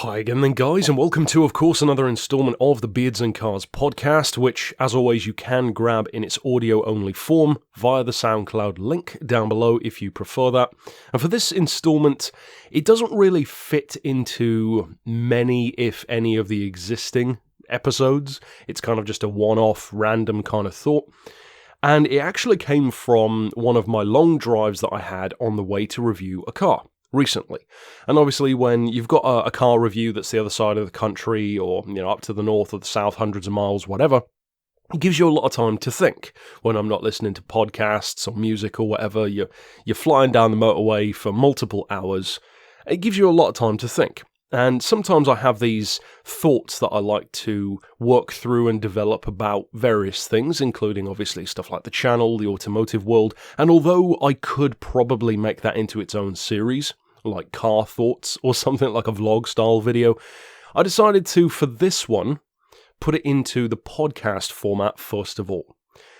Hi again then guys, and welcome to, of course, another installment of the Beards and Cars podcast, which, as always, you can grab in its audio-only form via the SoundCloud link down below if you prefer that. And for this installment, it doesn't really fit into many, if any, of the existing episodes. It's kind of just a one-off, random kind of thought. And it actually came from one of my long drives that I had on the way to review a car recently. And obviously when you've got a car review that's the other side of the country, or up to the north or the south, hundreds of miles, whatever, it gives you a lot of time to think. When I'm not listening to podcasts or music or whatever, you're flying down the motorway for multiple hours. It gives you a lot of time to think. And sometimes I have these thoughts that I like to work through and develop about various things, including obviously stuff like the channel, the automotive world, and although I could probably make that into its own series, like car thoughts or something like a vlog style video, I decided to, for this one, put it into the podcast format first of all.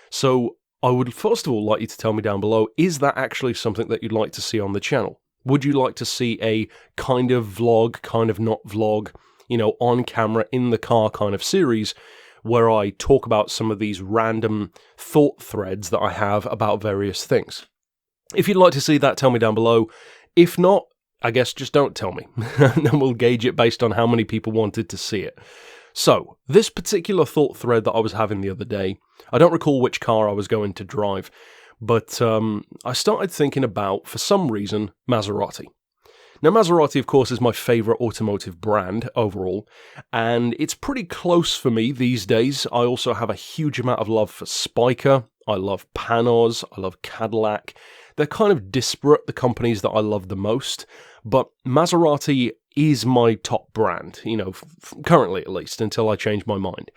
So I would first of all like you to tell me down below, is that actually something that you'd like to see on the channel? Would you like to see a kind of vlog, kind of not vlog, on camera in the car kind of series where I talk about some of these random thought threads that I have about various things? If you'd like to see that, tell me down below. If not, I guess just don't tell me, and then we'll gauge it based on how many people wanted to see it. So, this particular thought thread that I was having the other day, I don't recall which car I was going to drive, but I started thinking about, for some reason, Maserati. Now, Maserati, of course, is my favourite automotive brand overall, and it's pretty close for me these days. I also have a huge amount of love for Spiker, I love Pajamas, I love Cadillac. They're kind of disparate, the companies that I love the most, but Maserati is my top brand, currently at least, until I change my mind.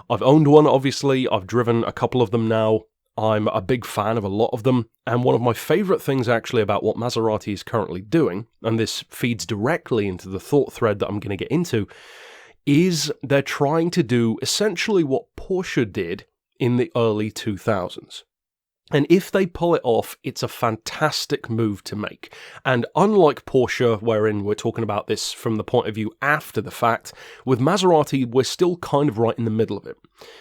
I've owned one, obviously, I've driven a couple of them now. I'm a big fan of a lot of them, and one of my favourite things actually about what Maserati is currently doing, and this feeds directly into the thought thread that I'm going to get into, is they're trying to do essentially what Porsche did in the early 2000s. And if they pull it off, it's a fantastic move to make. And unlike Porsche, wherein we're talking about this from the point of view after the fact, with Maserati, we're still kind of right in the middle of it.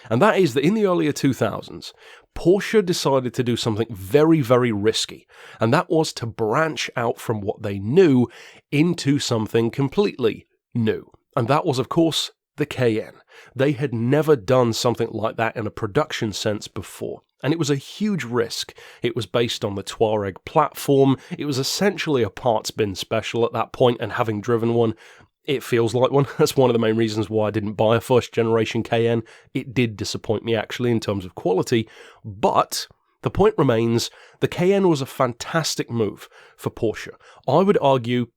And that is that in the earlier 2000s, Porsche decided to do something very, very risky. And that was to branch out from what they knew into something completely new. And that was, of course, the Cayenne. They had never done something like that in a production sense before. And it was a huge risk. It was based on the Touareg platform. It was essentially a parts bin special at that point, and having driven one, it feels like one. That's one of the main reasons why I didn't buy a first generation Cayenne. It did disappoint me actually in terms of quality, but the point remains, the Cayenne was a fantastic move for Porsche. I would argue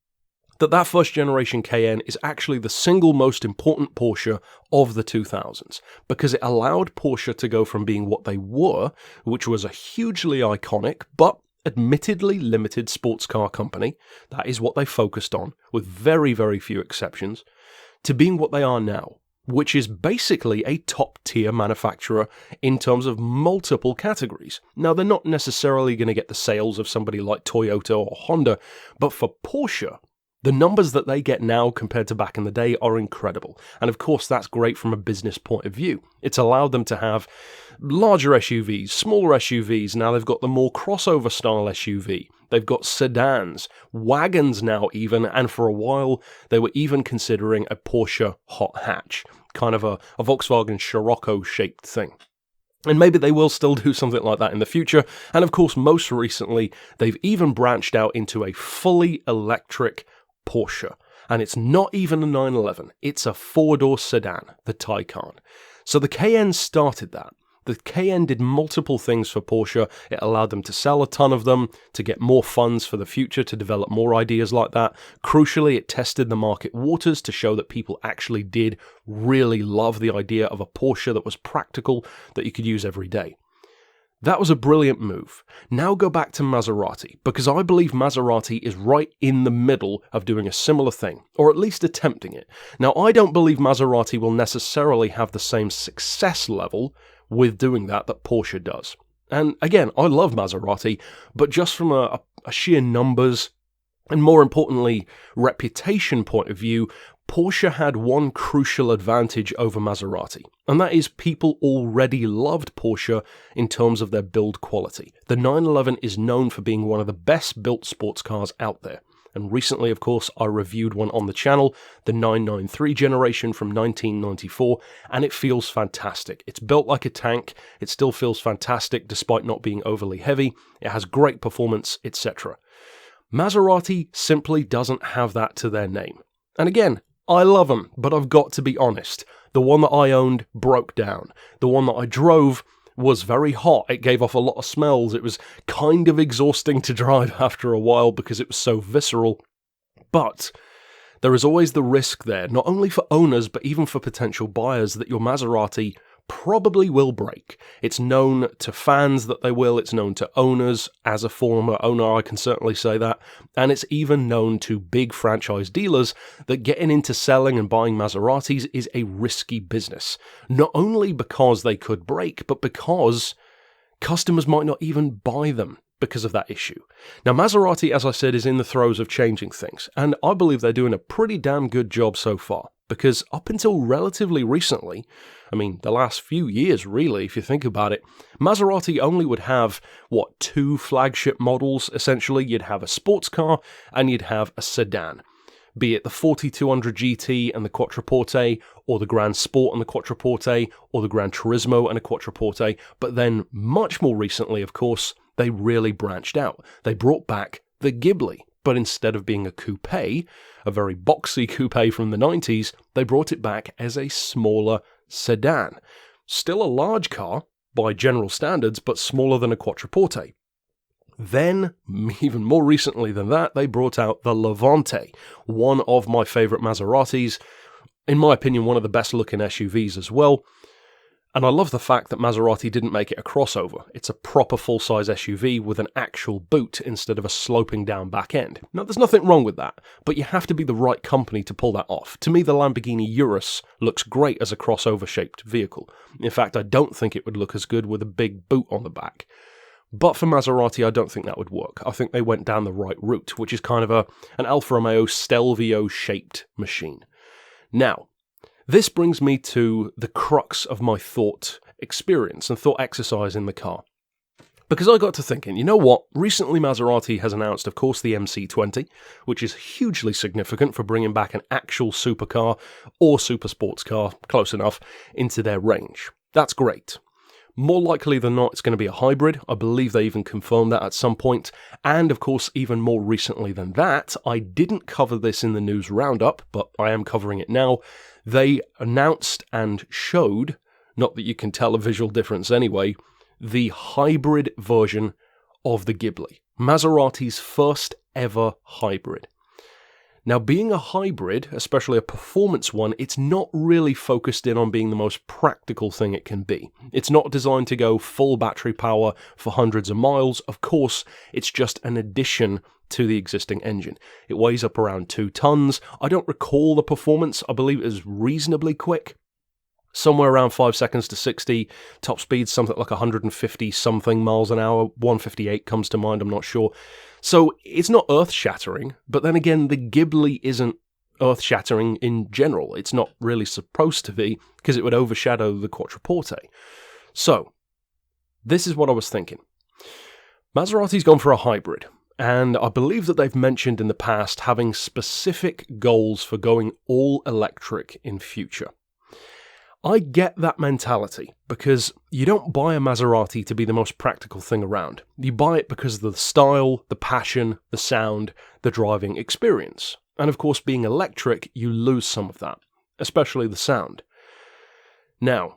that first generation Cayenne is actually the single most important Porsche of the 2000s, because it allowed Porsche to go from being what they were, which was a hugely iconic but admittedly limited sports car company, that is what they focused on, with very, very few exceptions, to being what they are now, which is basically a top-tier manufacturer in terms of multiple categories. Now, they're not necessarily going to get the sales of somebody like Toyota or Honda, but for Porsche, the numbers that they get now compared to back in the day are incredible. And of course, that's great from a business point of view. It's allowed them to have larger SUVs, smaller SUVs. Now they've got the more crossover style SUV. They've got sedans, wagons now even, and for a while they were even considering a Porsche hot hatch, kind of a Volkswagen Scirocco shaped thing. And maybe they will still do something like that in the future. And of course, most recently, they've even branched out into a fully electric Porsche, and it's not even a 911, it's a four-door sedan, the Taycan. So the Cayenne started that. The Cayenne did multiple things for Porsche. It allowed them to sell a ton of them, to get more funds for the future, to develop more ideas like that. Crucially, it tested the market waters to show that people actually did really love the idea of a Porsche that was practical, that you could use every day. That was a brilliant move. Now go back to Maserati, because I believe Maserati is right in the middle of doing a similar thing, or at least attempting it. Now, I don't believe Maserati will necessarily have the same success level with doing that Porsche does. And again, I love Maserati, but just from a sheer numbers and more importantly, reputation point of view, Porsche had one crucial advantage over Maserati, and that is people already loved Porsche in terms of their build quality. The 911 is known for being one of the best built sports cars out there. And recently, of course, I reviewed one on the channel, the 993 generation from 1994, and it feels fantastic. It's built like a tank, it still feels fantastic despite not being overly heavy, it has great performance, etc. Maserati simply doesn't have that to their name. And again, I love them, but I've got to be honest. The one that I owned broke down. The one that I drove was very hot. It gave off a lot of smells. It was kind of exhausting to drive after a while because it was so visceral. But there is always the risk there, not only for owners, but even for potential buyers, that your Maserati probably will break. It's known to fans that they will, it's known to owners. As a former owner, I can certainly say that. And it's even known to big franchise dealers that getting into selling and buying Maseratis is a risky business. Not only because they could break, but because customers might not even buy them because of that issue. Now, Maserati, as I said, is in the throes of changing things, and I believe they're doing a pretty damn good job so far, because up until relatively recently, I mean, the last few years really, if you think about it, Maserati only would have, two flagship models, essentially. You'd have a sports car, and you'd have a sedan. Be it the 4200 GT and the Quattroporte, or the Grand Sport and the Quattroporte, or the Gran Turismo and a Quattroporte, but then much more recently, of course, they really branched out. They brought back the Ghibli, but instead of being a coupe, a very boxy coupe from the 90s, they brought it back as a smaller sedan. Still a large car, by general standards, but smaller than a Quattroporte. Then, even more recently than that, they brought out the Levante, one of my favourite Maseratis, in my opinion, one of the best looking SUVs as well. And I love the fact that Maserati didn't make it a crossover. It's a proper full-size SUV with an actual boot instead of a sloping down back end. Now, there's nothing wrong with that, but you have to be the right company to pull that off. To me, the Lamborghini Urus looks great as a crossover-shaped vehicle. In fact, I don't think it would look as good with a big boot on the back. But for Maserati, I don't think that would work. I think they went down the right route, which is kind of an Alfa Romeo Stelvio-shaped machine. Now, this brings me to the crux of my thought experience and thought exercise in the car. Because I got to thinking, you know what? Recently Maserati has announced, of course, the MC20, which is hugely significant for bringing back an actual supercar or super sports car, close enough, into their range. That's great. More likely than not, it's going to be a hybrid. I believe they even confirmed that at some point. And of course, even more recently than that, I didn't cover this in the news roundup, but I am covering it now. They announced and showed, not that you can tell a visual difference anyway, the hybrid version of the Ghibli. Maserati's first ever hybrid. Now, being a hybrid, especially a performance one, it's not really focused in on being the most practical thing it can be. It's not designed to go full battery power for hundreds of miles. Of course, it's just an addition to the existing engine. It weighs up around 2 tons. I don't recall the performance. I believe it is reasonably quick. Somewhere around 5 seconds to 60. Top speed, something like 150 something miles an hour. 158 comes to mind, I'm not sure. So it's not earth-shattering, but then again, the Ghibli isn't earth-shattering in general. It's not really supposed to be, because it would overshadow the Quattroporte. So, this is what I was thinking. Maserati's gone for a hybrid, and I believe that they've mentioned in the past having specific goals for going all-electric in future. I get that mentality, because you don't buy a Maserati to be the most practical thing around. You buy it because of the style, the passion, the sound, the driving experience. And of course, being electric, you lose some of that, especially the sound. Now,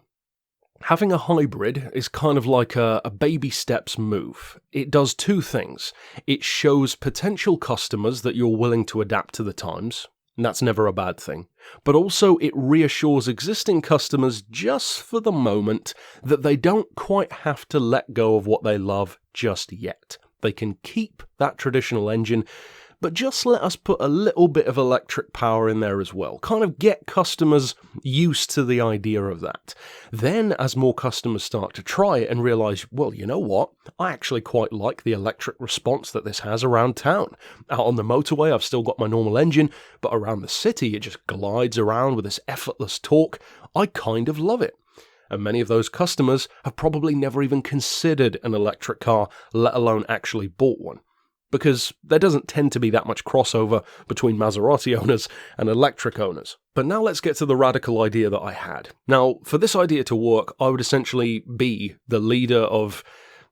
having a hybrid is kind of like a baby steps move. It does 2 things. It shows potential customers that you're willing to adapt to the times, and that's never a bad thing. But also it reassures existing customers just for the moment that they don't quite have to let go of what they love just yet. They can keep that traditional engine, but just let us put a little bit of electric power in there as well. Kind of get customers used to the idea of that. Then, as more customers start to try it and realise, well, you know what? I actually quite like the electric response that this has around town. Out on the motorway, I've still got my normal engine, but around the city, it just glides around with this effortless torque. I kind of love it. And many of those customers have probably never even considered an electric car, let alone actually bought one. Because there doesn't tend to be that much crossover between Maserati owners and electric owners. But now let's get to the radical idea that I had. Now, for this idea to work, I would essentially be the leader of,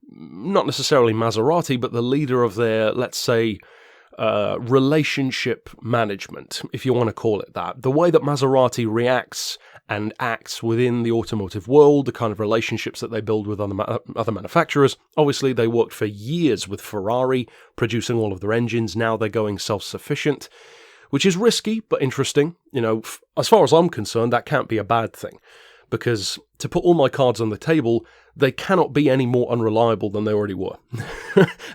not necessarily Maserati, but the leader of their, let's say, relationship management, if you want to call it that. The way that Maserati reacts and acts within the automotive world, the kind of relationships that they build with other manufacturers. Obviously, they worked for years with Ferrari, producing all of their engines. Now they're going self-sufficient, which is risky, but interesting. You know, as far as I'm concerned, that can't be a bad thing. Because to put all my cards on the table, they cannot be any more unreliable than they already were.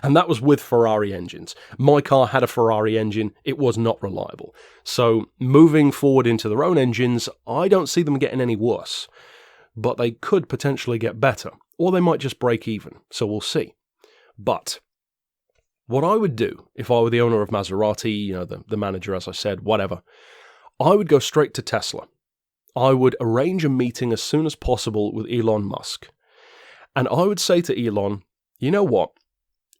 And that was with Ferrari engines. My car had a Ferrari engine, it was not reliable. So moving forward into their own engines, I don't see them getting any worse. But they could potentially get better, or they might just break even, so we'll see. But what I would do if I were the owner of Maserati, you know, the manager, as I said, whatever, I would go straight to Tesla. I would arrange a meeting as soon as possible with Elon Musk. And I would say to Elon, you know what?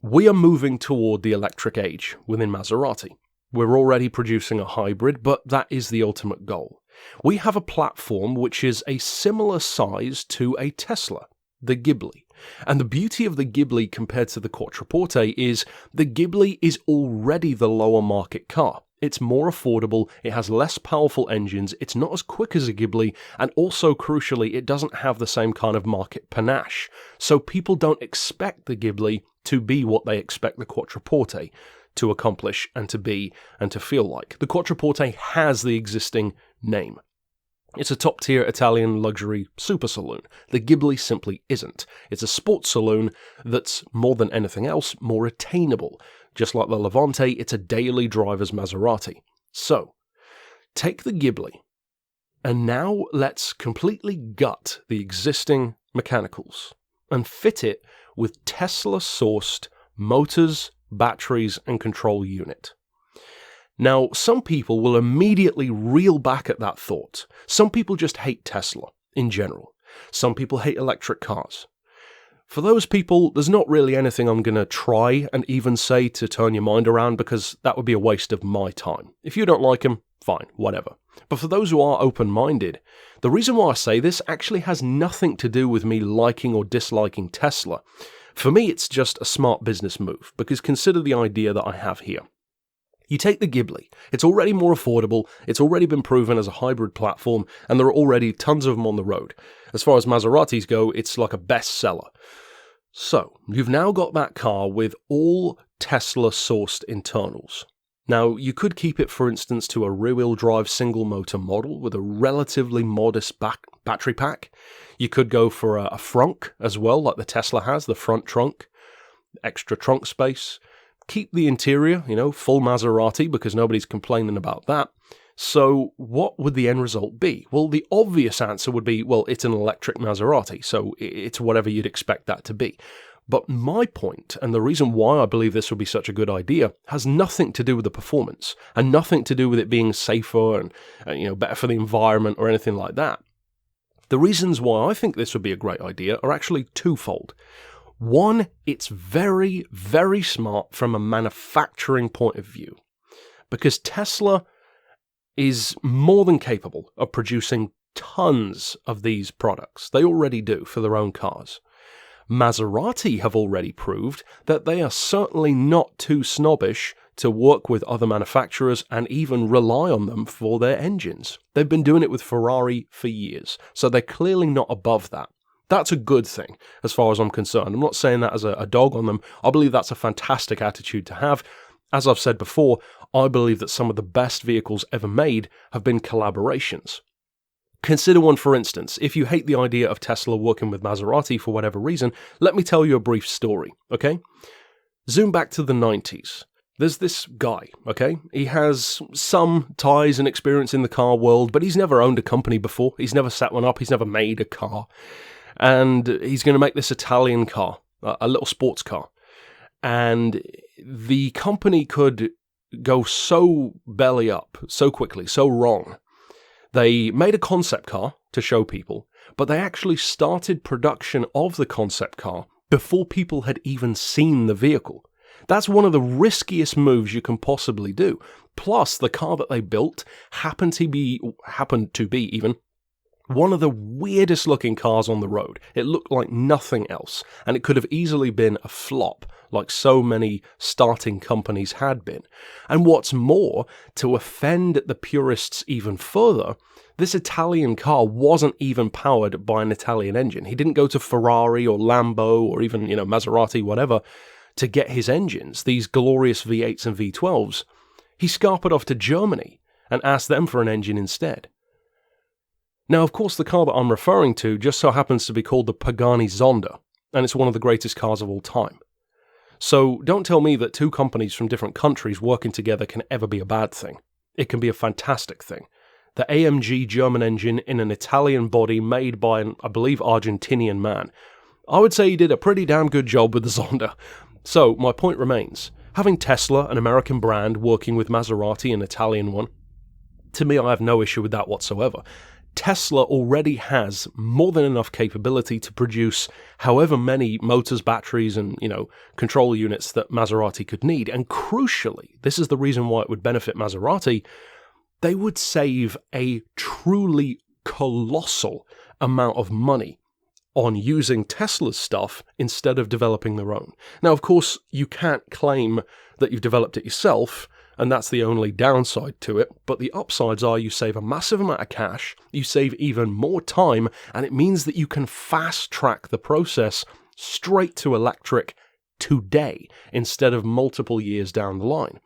We are moving toward the electric age within Maserati. We're already producing a hybrid, but that is the ultimate goal. We have a platform which is a similar size to a Tesla, the Ghibli. And the beauty of the Ghibli compared to the Quattroporte is the Ghibli is already the lower market car. It's more affordable, it has less powerful engines, it's not as quick as a Ghibli, and also, crucially, it doesn't have the same kind of market panache. So people don't expect the Ghibli to be what they expect the Quattroporte to accomplish and to be and to feel like. The Quattroporte has the existing name. It's a top-tier Italian luxury super saloon. The Ghibli simply isn't. It's a sports saloon that's, more than anything else, more attainable. Just like the Levante, it's a daily driver's Maserati. So, take the Ghibli, and now let's completely gut the existing mechanicals and fit it with Tesla-sourced motors, batteries, and control unit. Now, some people will immediately reel back at that thought. Some people just hate Tesla in general. Some people hate electric cars. For those people, there's not really anything I'm going to try and even say to turn your mind around, because that would be a waste of my time. If you don't like them, fine, whatever. But for those who are open-minded, the reason why I say this actually has nothing to do with me liking or disliking Tesla. For me, it's just a smart business move, because consider the idea that I have here. You take the Ghibli, it's already more affordable, it's already been proven as a hybrid platform, and there are already tons of them on the road. As far as Maseratis go, it's like a bestseller. So, you've now got that car with all Tesla-sourced internals. Now, you could keep it, for instance, to a rear-wheel drive single-motor model with a relatively modest battery pack. You could go for a frunk as well, like the Tesla has, the front trunk, extra trunk space. Keep the interior, full Maserati, because nobody's complaining about that. So what would the end result be? Well, the obvious answer would be, well, it's an electric Maserati, so it's whatever you'd expect that to be. But my point, and the reason why I believe this would be such a good idea, has nothing to do with the performance, and nothing to do with it being safer and better for the environment or anything like that. The reasons why I think this would be a great idea are actually twofold. One, it's very, very smart from a manufacturing point of view, because Tesla is more than capable of producing tons of these products. They already do for their own cars. Maserati have already proved that they are certainly not too snobbish to work with other manufacturers and even rely on them for their engines. They've been doing it with Ferrari for years, so they're clearly not above that. That's a good thing, as far as I'm concerned. I'm not saying that as a dog on them. I believe that's a fantastic attitude to have. As I've said before, I believe that some of the best vehicles ever made have been collaborations. Consider one, for instance. If you hate the idea of Tesla working with Maserati for whatever reason, let me tell you a brief story, okay? Zoom back to the 90s. There's this guy, okay? He has some ties and experience in the car world, but he's never owned a company before. He's never set one up. He's never made a car. And he's going to make this Italian car, a little sports car. And the company could go so belly up, so quickly, so wrong. They made a concept car to show people, but they actually started production of the concept car before people had even seen the vehicle. That's one of the riskiest moves you can possibly do. Plus, the car that they built happened to be even one of the weirdest looking cars on the road. It looked like nothing else, and it could have easily been a flop, like so many starting companies had been. And what's more, to offend the purists even further, this Italian car wasn't even powered by an Italian engine. He didn't go to Ferrari or Lambo or even, Maserati, whatever, to get his engines, these glorious V8s and V12s. He scarpered off to Germany and asked them for an engine instead. Now, of course, the car that I'm referring to just so happens to be called the Pagani Zonda, and it's one of the greatest cars of all time. So don't tell me that two companies from different countries working together can ever be a bad thing. It can be a fantastic thing. The AMG German engine in an Italian body made by an, I believe, Argentinian man. I would say he did a pretty damn good job with the Zonda. So, my point remains. Having Tesla, an American brand, working with Maserati, an Italian one, to me, I have no issue with that whatsoever. Tesla already has more than enough capability to produce however many motors, batteries, and, control units that Maserati could need. And crucially, this is the reason why it would benefit Maserati, they would save a truly colossal amount of money on using Tesla's stuff instead of developing their own. Now, of course, you can't claim that you've developed it yourself, and that's the only downside to it, but the upsides are you save a massive amount of cash, you save even more time, and it means that you can fast-track the process straight to electric today instead of multiple years down the line.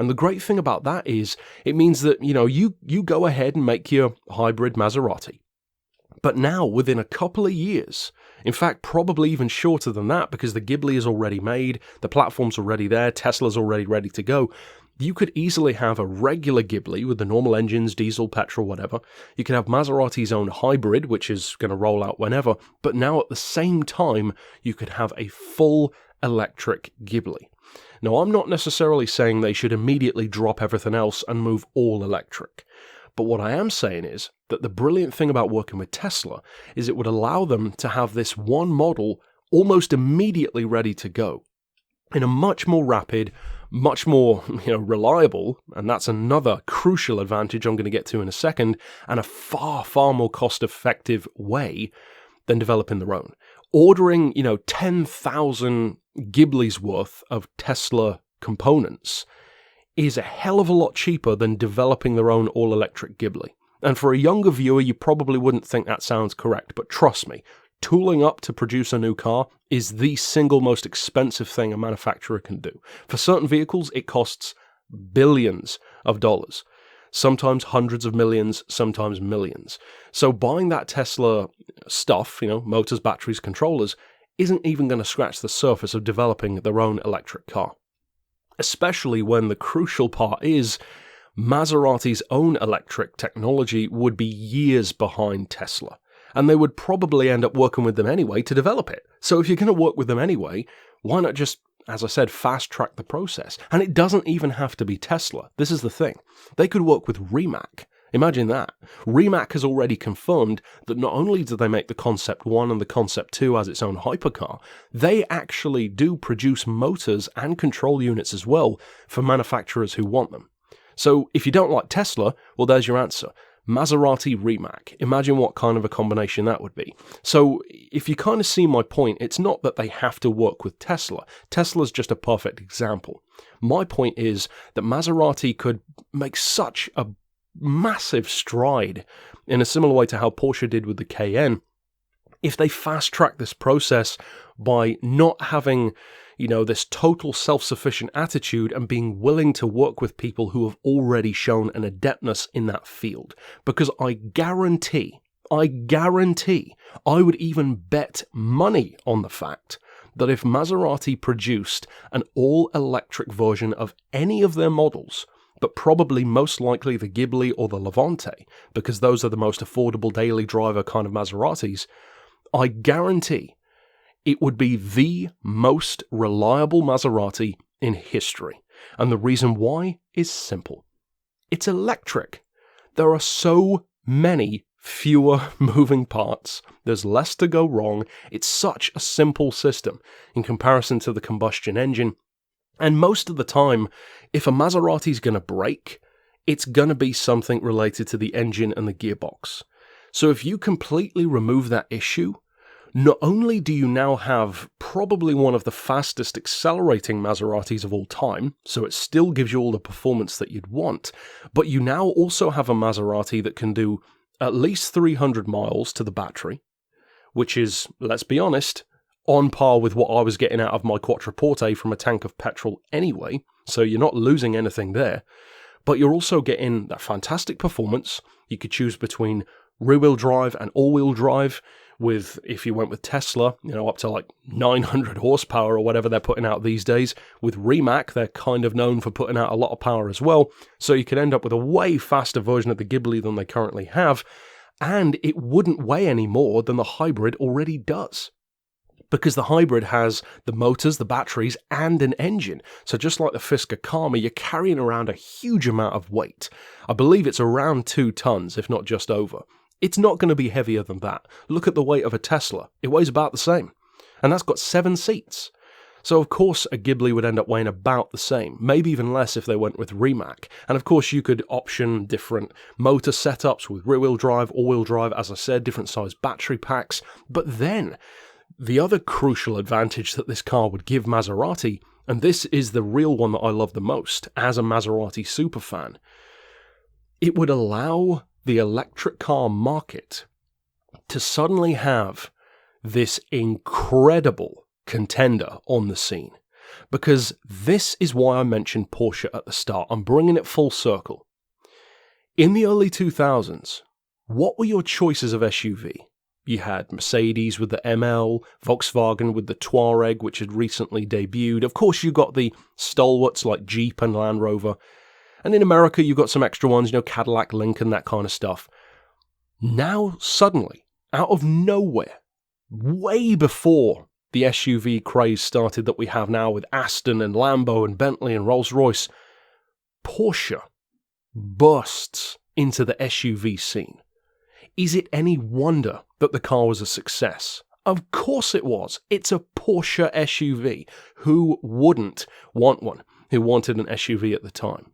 And the great thing about that is it means that, you go ahead and make your hybrid Maserati. But now, within a couple of years, in fact, probably even shorter than that, because the Ghibli is already made, the platform's already there, Tesla's already ready to go, you could easily have a regular Ghibli with the normal engines, diesel, petrol, whatever. You could have Maserati's own hybrid, which is going to roll out whenever, but now at the same time, you could have a full electric Ghibli. Now, I'm not necessarily saying they should immediately drop everything else and move all electric. But what I am saying is that the brilliant thing about working with Tesla is it would allow them to have this one model almost immediately ready to go in a much more rapid, much more reliable, and that's another crucial advantage I'm going to get to in a second, and a far, far more cost-effective way than developing their own. Ordering, 10,000 Ghiblis worth of Tesla components is a hell of a lot cheaper than developing their own all-electric Ghibli. And for a younger viewer, you probably wouldn't think that sounds correct, but trust me, tooling up to produce a new car is the single most expensive thing a manufacturer can do. For certain vehicles, it costs billions of dollars, sometimes hundreds of millions, sometimes millions. So buying that Tesla stuff, motors, batteries, controllers, isn't even going to scratch the surface of developing their own electric car. Especially when the crucial part is Maserati's own electric technology would be years behind Tesla, and they would probably end up working with them anyway to develop it. So if you're going to work with them anyway, why not just, as I said, fast-track the process? And it doesn't even have to be Tesla. This is the thing. They could work with Rimac. Imagine that. Rimac has already confirmed that not only do they make the Concept 1 and the Concept 2 as its own hypercar, they actually do produce motors and control units as well for manufacturers who want them. So if you don't like Tesla, well, there's your answer. Maserati Rimac. Imagine what kind of a combination that would be. So if you kind of see my point, it's not that they have to work with Tesla. Tesla's just a perfect example. My point is that Maserati could make such a massive stride in a similar way to how Porsche did with the Cayenne if they fast-track this process by not having, this total self-sufficient attitude and being willing to work with people who have already shown an adeptness in that field. Because I guarantee, I would even bet money on the fact that if Maserati produced an all-electric version of any of their models, but probably most likely the Ghibli or the Levante, because those are the most affordable daily driver kind of Maseratis, I guarantee it would be the most reliable Maserati in history. And the reason why is simple. It's electric. There are so many fewer moving parts. There's less to go wrong. It's such a simple system in comparison to the combustion engine. And most of the time, if a Maserati's going to break, it's going to be something related to the engine and the gearbox. So if you completely remove that issue, not only do you now have probably one of the fastest accelerating Maseratis of all time, so it still gives you all the performance that you'd want, but you now also have a Maserati that can do at least 300 miles to the battery, which is, let's be honest, on par with what I was getting out of my Quattroporte from a tank of petrol anyway, so you're not losing anything there, but you're also getting that fantastic performance. You could choose between rear-wheel drive and all-wheel drive, with, if you went with Tesla, up to like 900 horsepower or whatever they're putting out these days. With Rimac, they're kind of known for putting out a lot of power as well, so you could end up with a way faster version of the Ghibli than they currently have, and it wouldn't weigh any more than the hybrid already does. Because the hybrid has the motors, the batteries, and an engine. So just like the Fisker Karma, you're carrying around a huge amount of weight. I believe it's around 2 tons, if not just over. It's not going to be heavier than that. Look at the weight of a Tesla. It weighs about the same. And that's got 7 seats. So of course a Ghibli would end up weighing about the same, maybe even less if they went with Rimac. And of course you could option different motor setups with rear-wheel drive, all-wheel drive, as I said, different size battery packs. But then the other crucial advantage that this car would give Maserati, and this is the real one that I love the most as a Maserati superfan, it would allow the electric car market to suddenly have this incredible contender on the scene. Because this is why I mentioned Porsche at the start. I'm bringing it full circle. In the early 2000s, what were your choices of SUV? You had Mercedes with the ML, Volkswagen with the Touareg, which had recently debuted. Of course, you got the stalwarts like Jeep and Land Rover. And in America, you got some extra ones, Cadillac, Lincoln, that kind of stuff. Now, suddenly, out of nowhere, way before the SUV craze started that we have now with Aston and Lambo and Bentley and Rolls-Royce, Porsche bursts into the SUV scene. Is it any wonder that the car was a success? Of course it was. It's a Porsche SUV. Who wouldn't want one? Who wanted an SUV at the time?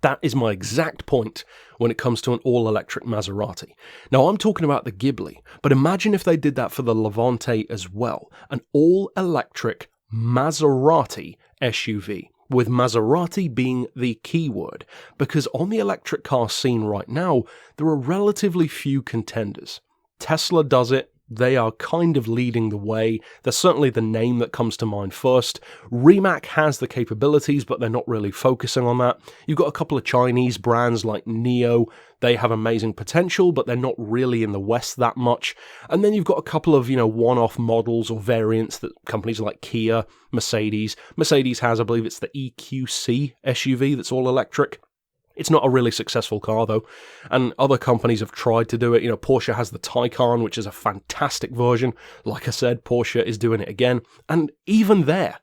That is my exact point when it comes to an all-electric Maserati. Now, I'm talking about the Ghibli, but imagine if they did that for the Levante as well. An all-electric Maserati SUV, with Maserati being the keyword, because on the electric car scene right now, there are relatively few contenders. Tesla does it. They are kind of leading the way. They're certainly the name that comes to mind first. Rimac has the capabilities, but they're not really focusing on that. You've got a couple of Chinese brands like Neo. They have amazing potential, but they're not really in the West that much. And then you've got a couple of, one-off models or variants that companies like Kia, Mercedes. Mercedes has, I believe it's the EQC SUV that's all electric. It's not a really successful car, though, and other companies have tried to do it. Porsche has the Taycan, which is a fantastic version. Like I said, Porsche is doing it again, and even there,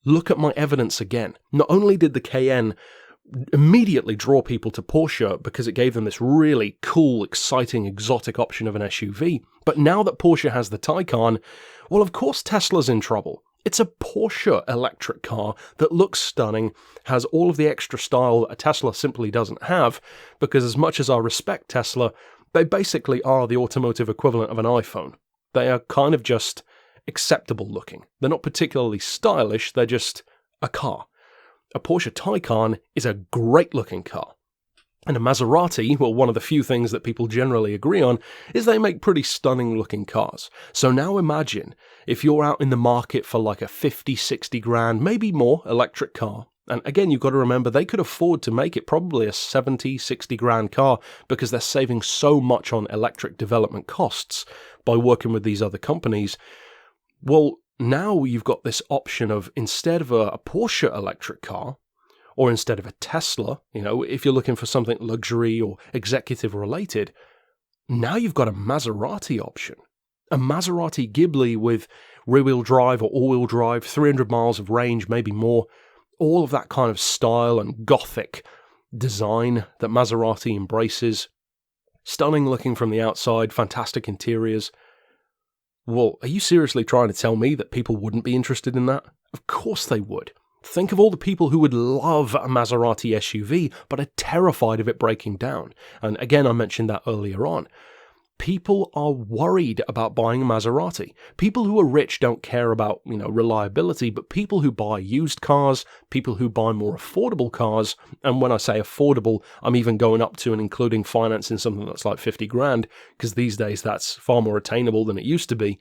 look at my evidence again. Not only did the Cayenne immediately draw people to Porsche because it gave them this really cool, exciting, exotic option of an SUV, but now that Porsche has the Taycan, well, of course Tesla's in trouble. It's a Porsche electric car that looks stunning, has all of the extra style that a Tesla simply doesn't have, because as much as I respect Tesla, they basically are the automotive equivalent of an iPhone. They are kind of just acceptable looking. They're not particularly stylish, they're just a car. A Porsche Taycan is a great looking car. And a Maserati, well, one of the few things that people generally agree on, is they make pretty stunning looking cars. So now imagine if you're out in the market for like a 50, 60 grand, maybe more electric car. And again, you've got to remember they could afford to make it probably a 70, 60 grand car because they're saving so much on electric development costs by working with these other companies. Well, now you've got this option of, instead of a Porsche electric car, or instead of a Tesla, if you're looking for something luxury or executive related, now you've got a Maserati option. A Maserati Ghibli with rear-wheel drive or all-wheel drive, 300 miles of range, maybe more, all of that kind of style and gothic design that Maserati embraces. Stunning looking from the outside, fantastic interiors. Well, are you seriously trying to tell me that people wouldn't be interested in that? Of course they would. Think of all the people who would love a Maserati SUV, but are terrified of it breaking down. And again, I mentioned that earlier on. People are worried about buying a Maserati. People who are rich don't care about, reliability, but people who buy used cars, people who buy more affordable cars, and when I say affordable, I'm even going up to and including financing something that's like 50 grand, because these days that's far more attainable than it used to be.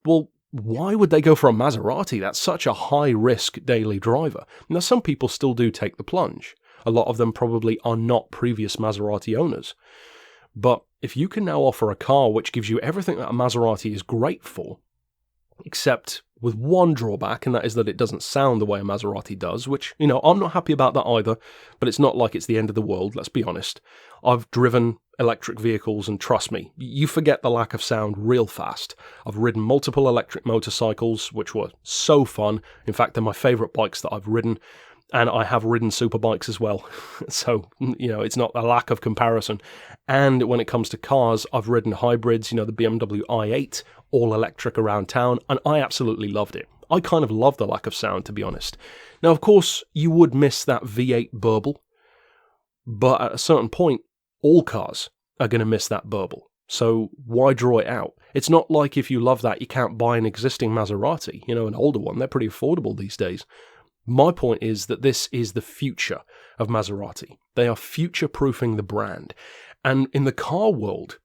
Well, why would they go for a Maserati? That's such a high-risk daily driver. Now, some people still do take the plunge. A lot of them probably are not previous Maserati owners. But if you can now offer a car which gives you everything that a Maserati is great for, except with one drawback, and that is that it doesn't sound the way a Maserati does, which, I'm not happy about that either, but it's not like it's the end of the world, let's be honest. I've driven electric vehicles, and trust me, you forget the lack of sound real fast. I've ridden multiple electric motorcycles, which were so fun. In fact, they're my favourite bikes that I've ridden. And I have ridden superbikes as well. So, it's not a lack of comparison. And when it comes to cars, I've ridden hybrids, the BMW i8, all electric around town, and I absolutely loved it. I kind of love the lack of sound, to be honest. Now, of course, you would miss that V8 burble, but at a certain point, all cars are going to miss that burble. So why draw it out? It's not like if you love that, you can't buy an existing Maserati, an older one. They're pretty affordable these days. My point is that this is the future of Maserati. They are future-proofing the brand. And in the car world,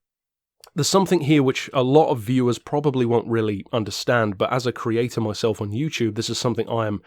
there's something here which a lot of viewers probably won't really understand, but as a creator myself on YouTube, this is something I am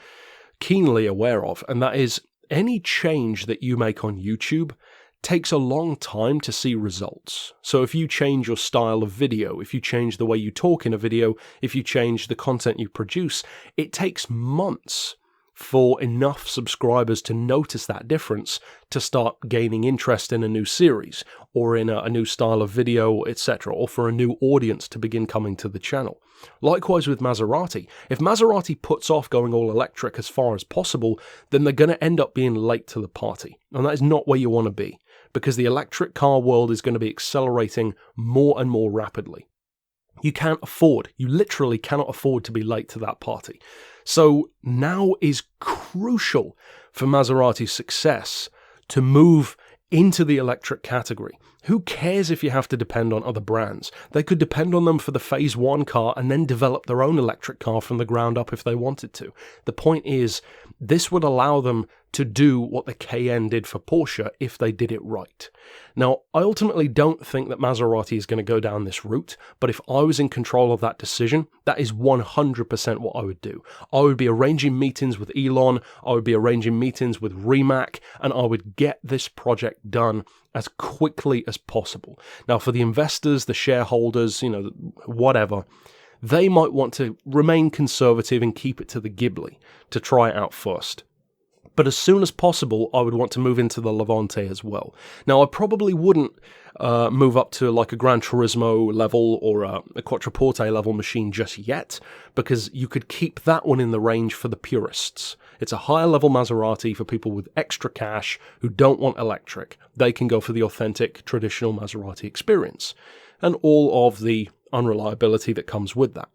keenly aware of, and that is any change that you make on YouTube takes a long time to see results. So if you change your style of video, if you change the way you talk in a video, if you change the content you produce, it takes months for enough subscribers to notice that difference to start gaining interest in a new series or in a new style of video, etc., or for a new audience to begin coming to the channel. Likewise with Maserati. If Maserati puts off going all electric as far as possible, then they're going to end up being late to the party. And that is not where you want to be, because the electric car world is going to be accelerating more and more rapidly. You literally cannot afford to be late to that party. So now is crucial for Maserati's success to move into the electric category. Who cares if you have to depend on other brands? They could depend on them for the Phase 1 car and then develop their own electric car from the ground up if they wanted to. The point is, this would allow them to do what the Cayenne did for Porsche if they did it right. Now, I ultimately don't think that Maserati is going to go down this route, but if I was in control of that decision, that is 100% what I would do. I would be arranging meetings with Elon, I would be arranging meetings with Rimac, and I would get this project done as quickly as possible. Now, for the investors, the shareholders, whatever, they might want to remain conservative and keep it to the Ghibli to try it out first. But as soon as possible, I would want to move into the Levante as well. Now, I probably wouldn't move up to like a Gran Turismo level or a Quattroporte level machine just yet, because you could keep that one in the range for the purists. It's a higher level Maserati for people with extra cash who don't want electric. They can go for the authentic, traditional Maserati experience, and all of the unreliability that comes with that.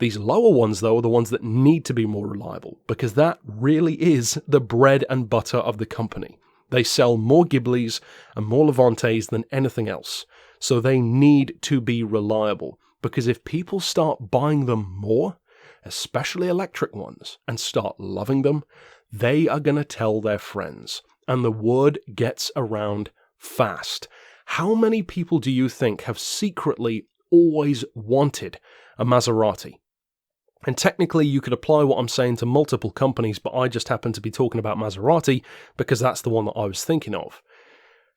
These lower ones, though, are the ones that need to be more reliable, because that really is the bread and butter of the company. They sell more Ghiblis and more Levantes than anything else, so they need to be reliable, because if people start buying them more, especially electric ones, and start loving them, they are going to tell their friends, and the word gets around fast. How many people do you think have secretly always wanted a Maserati? And technically, you could apply what I'm saying to multiple companies, but I just happen to be talking about Maserati because that's the one that I was thinking of.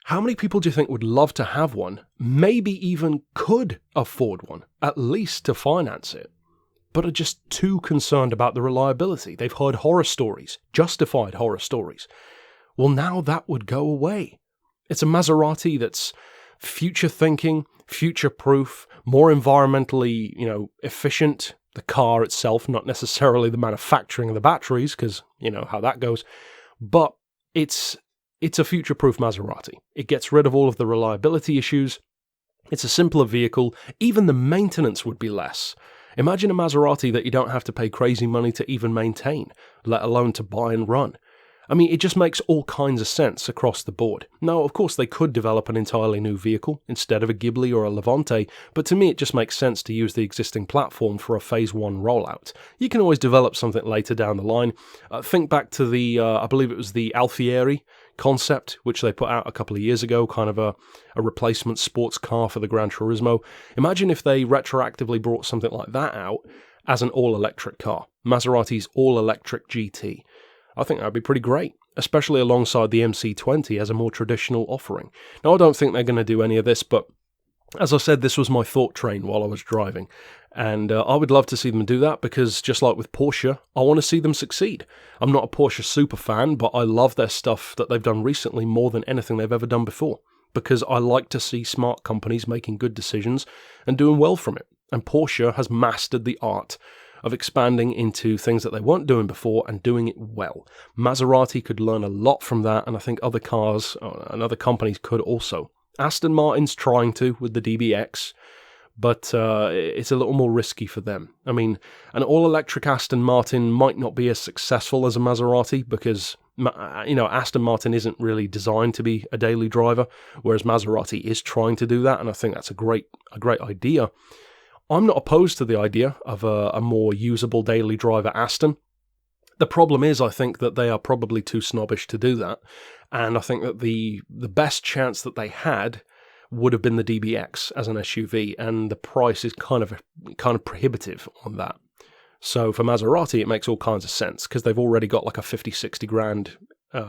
How many people do you think would love to have one, maybe even could afford one, at least to finance it? but are just too concerned about the reliability. They've heard horror stories, justified horror stories. Well, now that would go away. It's a Maserati that's future-thinking, future-proof, more environmentally, efficient. The car itself, not necessarily the manufacturing of the batteries, because you know how that goes. But it's a future-proof Maserati. It gets rid of all of the reliability issues. It's a simpler vehicle. Even the maintenance would be less. Imagine a Maserati that you don't have to pay crazy money to even maintain, let alone to buy and run. I mean, it just makes all kinds of sense across the board. Now, of course, they could develop an entirely new vehicle instead of a Ghibli or a Levante, but to me it just makes sense to use the existing platform for a Phase 1 rollout. You can always develop something later down the line. Think back to the, I believe it was the Alfieri concept, which they put out a couple of years ago, kind of a replacement sports car for the Gran Turismo. Imagine if they retroactively brought something like that out as an all-electric car. Maserati's all-electric GT. I think that would be pretty great, especially alongside the MC20 as a more traditional offering. Now, I don't think they're going to do any of this, but as I said, this was my thought train while I was driving. And I would love to see them do that because, just like with Porsche, I want to see them succeed. I'm not a Porsche super fan, but I love their stuff that they've done recently more than anything they've ever done before. Because I like to see smart companies making good decisions and doing well from it. And Porsche has mastered the art of expanding into things that they weren't doing before and doing it well. Maserati could learn a lot from that, and I think other cars and other companies could also. Aston Martin's trying to with the DBX, but it's a little more risky for them. I mean, an all-electric Aston Martin might not be as successful as a Maserati because, Aston Martin isn't really designed to be a daily driver, whereas Maserati is trying to do that, and I think that's a great idea. I'm not opposed to the idea of a more usable daily driver Aston. The problem is, I think that they are probably too snobbish to do that, and I think that the best chance that they had would have been the DBX as an SUV, and the price is kind of prohibitive on that. So for Maserati, it makes all kinds of sense, because they've already got like a 50-60 grand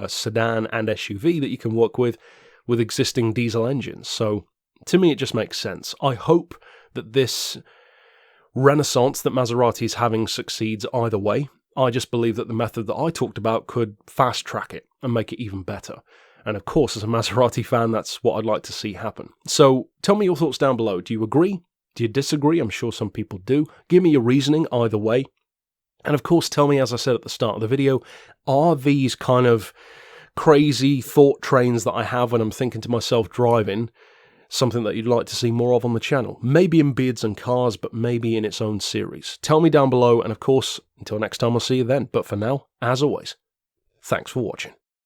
sedan and SUV that you can work with existing diesel engines. So to me, it just makes sense. I hope that this renaissance that Maserati is having succeeds either way. I just believe that the method that I talked about could fast track it and make it even better. And of course, as a Maserati fan, that's what I'd like to see happen. So tell me your thoughts down below. Do you agree? Do you disagree? I'm sure some people do. Give me your reasoning either way. And of course, tell me, as I said at the start of the video, are these kind of crazy thought trains that I have when I'm thinking to myself driving something that you'd like to see more of on the channel? Maybe in Beards and Cars, but maybe in its own series. Tell me down below, and of course, until next time, I'll see you then. But for now, as always, thanks for watching.